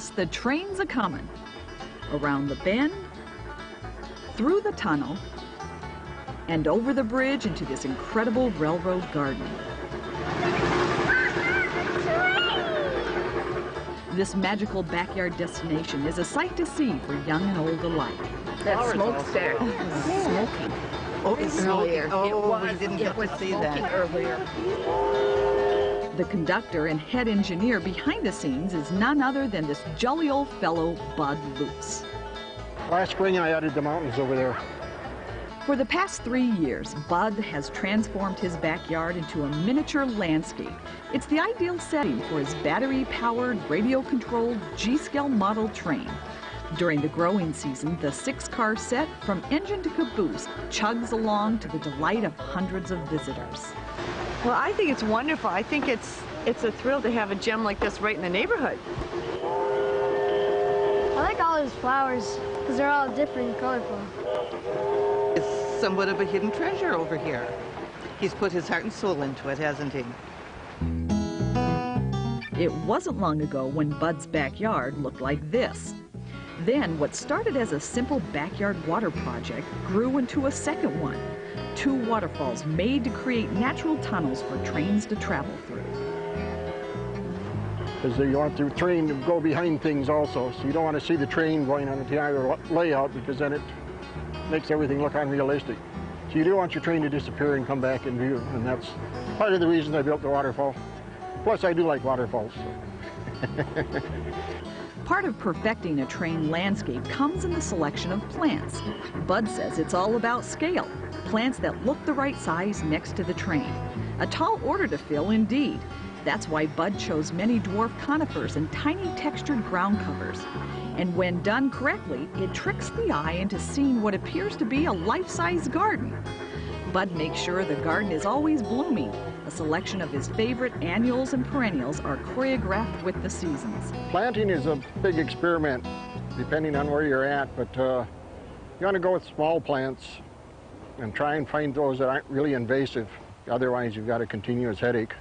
Yes, the train's a-comin'. Around the bend, through the tunnel, and over the bridge into this incredible railroad garden. This magical backyard destination is a sight to see for young and old alike. That smokestack was smoking. Oh, it's earlier. Oh, we didn't get to see that earlier. The conductor and head engineer behind the scenes is none other than this jolly old fellow, Bud Lutz. Last spring I added the mountains over there. For the past 3 years, Bud has transformed his backyard into a miniature landscape. It's the ideal setting for his battery-powered, radio-controlled G-scale model train. During the growing season, the 6-car set, from engine to caboose, chugs along to the delight of hundreds of visitors. Well, I think it's wonderful. I think it's a thrill to have a gem like this right in the neighborhood. I like all his flowers because they're all different and colorful. It's somewhat of a hidden treasure over here. He's put his heart and soul into it, hasn't he? It wasn't long ago when Bud's backyard looked like this. Then what started as a simple backyard water project grew into a second one. 2 waterfalls made to create natural tunnels for trains to travel through. Because you want the train to go behind things also, so you don't want to see the train going on the entire layout, because then it makes everything look unrealistic. So you do want your train to disappear and come back in view, and that's part of the reason I built the waterfall. Plus, I do like waterfalls. Part of perfecting a train landscape comes in the selection of plants. Bud says it's all about scale. Plants that look the right size next to the train. A tall order to fill indeed. That's why Bud chose many dwarf conifers and tiny textured ground covers. And when done correctly, it tricks the eye into seeing what appears to be a life-size garden. Bud makes sure the garden is always blooming. A selection of his favorite annuals and perennials are choreographed with the seasons. Planting is a big experiment, depending on where you're at, but you want to go with small plants and try and find those that aren't really invasive. Otherwise, you've got a continuous headache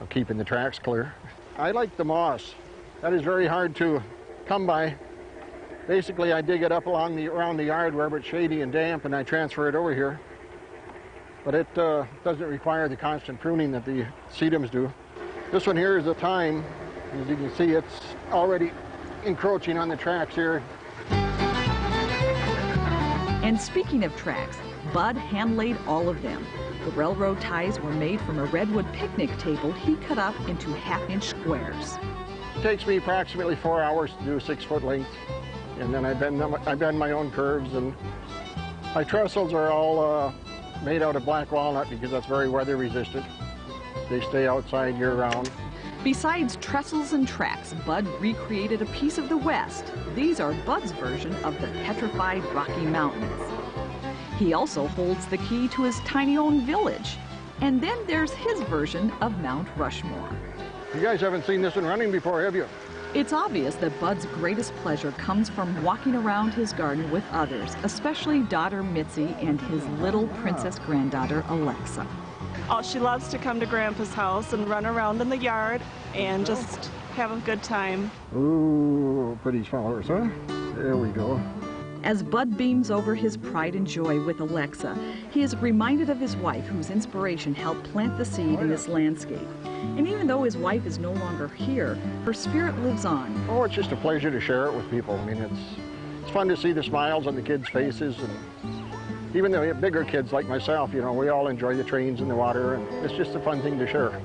of keeping the tracks clear. I like the moss. That is very hard to come by. Basically, I dig it up around the yard wherever it's shady and damp, and I transfer it over here. But it doesn't require the constant pruning that the sedums do. This one here is a thyme. As you can see, it's already encroaching on the tracks here. And speaking of tracks, Bud hand-laid all of them. The railroad ties were made from a redwood picnic table he cut up into half-inch squares. It takes me approximately 4 hours to do a 6-foot length. And then I bend my own curves, and my trestles are all made out of black walnut because that's very weather resistant. They stay outside year-round. Besides trestles and tracks, Bud recreated a piece of the West. These are Bud's version of the petrified Rocky Mountains. He also holds the key to his tiny own village. And then there's his version of Mount Rushmore. You guys haven't seen this one running before, have you? It's obvious that Bud's greatest pleasure comes from walking around his garden with others, especially daughter Mitzi and his little princess granddaughter Alexa. Oh, she loves to come to Grandpa's house and run around in the yard and just have a good time. Ooh, pretty flowers, huh? There we go. As Bud beams over his pride and joy with Alexa, he is reminded of his wife, whose inspiration helped plant the seed in this landscape. And even though his wife is no longer here, her spirit lives on. Oh, it's just a pleasure to share it with people. I mean, it's fun to see the smiles on the kids' faces, and even the bigger kids like myself, you know, we all enjoy the trains and the water, and it's just a fun thing to share.